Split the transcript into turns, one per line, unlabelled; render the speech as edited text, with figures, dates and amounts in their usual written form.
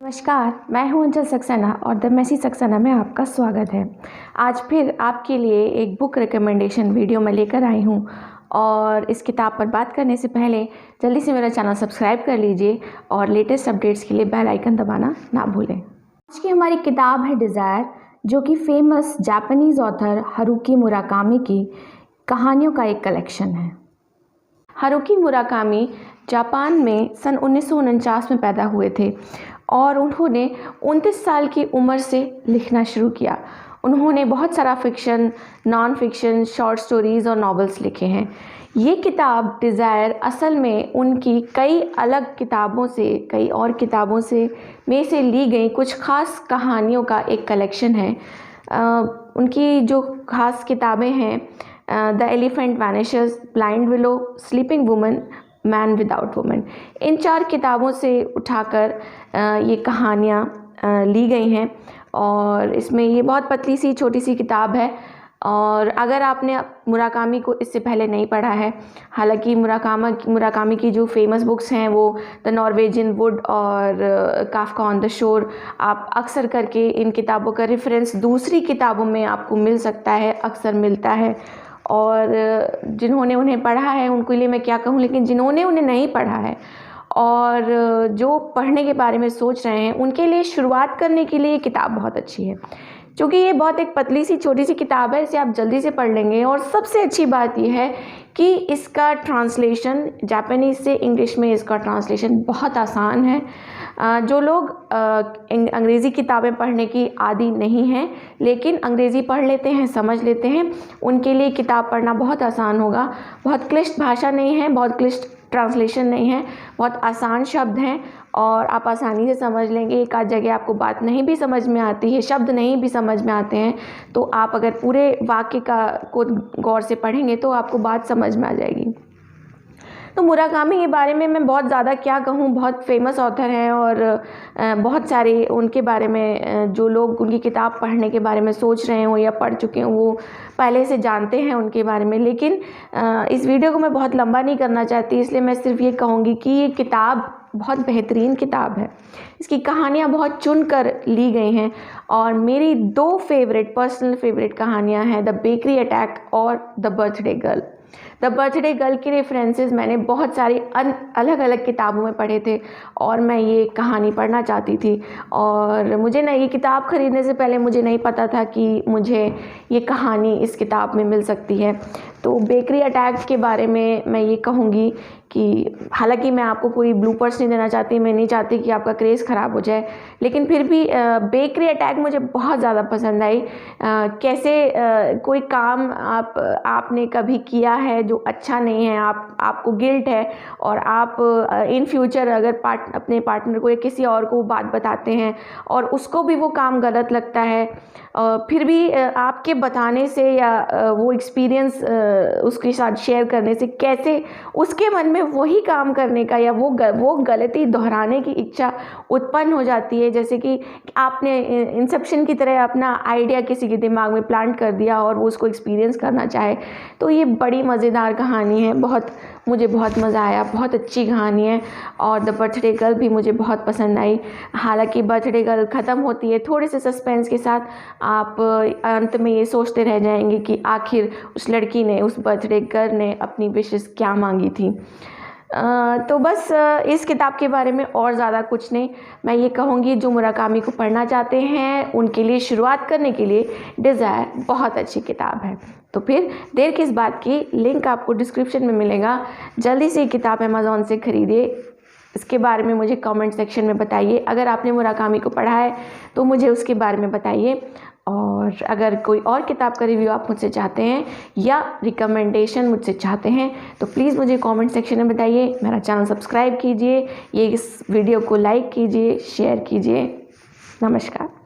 नमस्कार, मैं हूं अंचल सक्सेना और द मेसी सक्सेना में आपका स्वागत है। आज फिर आपके लिए एक बुक रिकमेंडेशन वीडियो मैं लेकर आई हूं और इस किताब पर बात करने से पहले जल्दी से मेरा चैनल सब्सक्राइब कर लीजिए और लेटेस्ट अपडेट्स के लिए बेल आइकन दबाना ना भूलें। आज की हमारी किताब है डिज़ायर, जो कि famous Japanese author Haruki Murakami की कहानियों का एक कलेक्शन है। हारुकी मुराकामी जापान में सन 1949 में पैदा हुए थे और उन्होंने 29 साल की उम्र से लिखना शुरू किया। उन्होंने बहुत सारा fiction, non fiction, short stories और नॉवेल्स लिखे हैं। ये किताब डिज़ायर असल में उनकी कई अलग किताबों से, कई और किताबों से ली गई कुछ ख़ास कहानियों का एक कलेक्शन है। उनकी जो ख़ास किताबें हैं, the elephant vanishes, blind willow, sleeping woman, man without woman, इन 4 किताबों से उठाकर ये कहानियाँ ली गई हैं और इसमें ये बहुत पतली सी छोटी सी किताब है। और अगर आपने मुराकामी को इससे पहले नहीं पढ़ा है, हालांकि मुराकामी की जो फेमस बुक्स हैं वो द नॉर्वेजियन वुड और काफ्का ऑन द शोर, आप अक्सर करके इन किताबों का रेफरेंस दूसरी किताबों में आपको मिल सकता है, अक्सर मिलता है। और जिन्होंने उन्हें पढ़ा है उनके लिए मैं क्या कहूँ, लेकिन जिन्होंने उन्हें नहीं पढ़ा है और जो पढ़ने के बारे में सोच रहे हैं उनके लिए शुरुआत करने के लिए ये किताब बहुत अच्छी है, क्योंकि ये बहुत एक पतली सी छोटी सी किताब है। इसे आप जल्दी से पढ़ लेंगे और सबसे अच्छी बात यह है कि इसका ट्रांसलेशन जापानीज़ से इंग्लिश में, इसका ट्रांसलेशन बहुत आसान है। जो लोग अंग्रेज़ी किताबें पढ़ने की आदी नहीं हैं लेकिन अंग्रेज़ी पढ़ लेते हैं, समझ लेते हैं, उनके लिए किताब पढ़ना बहुत आसान होगा। बहुत क्लिष्ट भाषा नहीं है, बहुत क्लिष्ट ट्रांसलेशन नहीं है, बहुत आसान शब्द हैं और आप आसानी से समझ लेंगे। एक आध जगह आपको बात नहीं भी समझ में आती है, शब्द नहीं भी समझ में आते हैं, तो आप अगर पूरे वाक्य को गौर से पढ़ेंगे तो आपको बात समझ में आ जाएगी। तो मुराकामी के बारे में मैं बहुत ज़्यादा क्या कहूँ, बहुत फेमस ऑथर हैं और बहुत सारे उनके बारे में जो लोग उनकी किताब पढ़ने के बारे में सोच रहे हों या पढ़ चुके हों वो पहले से जानते हैं उनके बारे में। लेकिन इस वीडियो को मैं बहुत लंबा नहीं करना चाहती, इसलिए मैं सिर्फ ये कहूँगी कि ये किताब बहुत बेहतरीन किताब है। इसकी कहानियाँ बहुत चुन कर ली गई हैं और मेरी 2 पर्सनल फेवरेट कहानियाँ हैं, द बेकरी अटैक और the birthday girl. The birthday girl के रेफरेंसेस मैंने बहुत सारी अलग अलग किताबों में पढ़े थे और मैं ये कहानी पढ़ना चाहती थी और मुझे ना ये किताब ख़रीदने से पहले मुझे नहीं पता था कि मुझे ये कहानी इस किताब में मिल सकती है। तो बेकरी अटैक के बारे में मैं ये कहूँगी कि हालांकि मैं आपको कोई ब्लूपर्स नहीं देना चाहती, मैं नहीं चाहती कि आपका क्रेज़ ख़राब हो जाए, लेकिन फिर भी बेकरी अटैक मुझे बहुत ज़्यादा पसंद आई। कैसे कोई काम आपने कभी किया है जो अच्छा नहीं है, आपको गिल्ट है और आप इन फ्यूचर अगर अपने पार्टनर को या किसी और को बात बताते हैं और उसको भी वो काम गलत लगता है, फिर भी आपके बताने से या वो एक्सपीरियंस उसके साथ शेयर करने से कैसे उसके मन में वही काम करने का या वो गलती दोहराने की इच्छा उत्पन्न हो जाती है। जैसे कि आपने इंसेप्शन की तरह अपना आइडिया किसी के दिमाग में प्लांट कर दिया और वो उसको एक्सपीरियंस करना चाहे। तो ये बड़ी मज़ेदार कहानी है, मुझे बहुत मज़ा आया, बहुत अच्छी कहानी है और द बर्थडे गर्ल भी मुझे बहुत पसंद आई। हालांकि बर्थडे गर्ल ख़त्म होती है थोड़े से सस्पेंस के साथ, आप अंत में ये सोचते रह जाएंगे कि आखिर उस लड़की ने, उस बर्थडे गर्ल ने अपनी विशेस क्या मांगी थी। तो बस इस किताब के बारे में और ज़्यादा कुछ नहीं, मैं ये कहूँगी जो मुराकामी को पढ़ना चाहते हैं उनके लिए शुरुआत करने के लिए डिज़ायर बहुत अच्छी किताब है। तो फिर देर किस बात की, लिंक आपको डिस्क्रिप्शन में मिलेगा। जल्दी से किताब अमेज़ॉन से ख़रीदिए। इसके बारे में मुझे कमेंट सेक्शन में बताइए। अगर आपने मुराकामी को पढ़ा है तो मुझे उसके बारे में बताइए और अगर कोई और किताब का रिव्यू आप मुझसे चाहते हैं या रिकमेंडेशन मुझसे चाहते हैं तो प्लीज़ मुझे कमेंट सेक्शन में बताइए। मेरा चैनल सब्सक्राइब कीजिए, इस वीडियो को लाइक कीजिए, शेयर कीजिए। नमस्कार।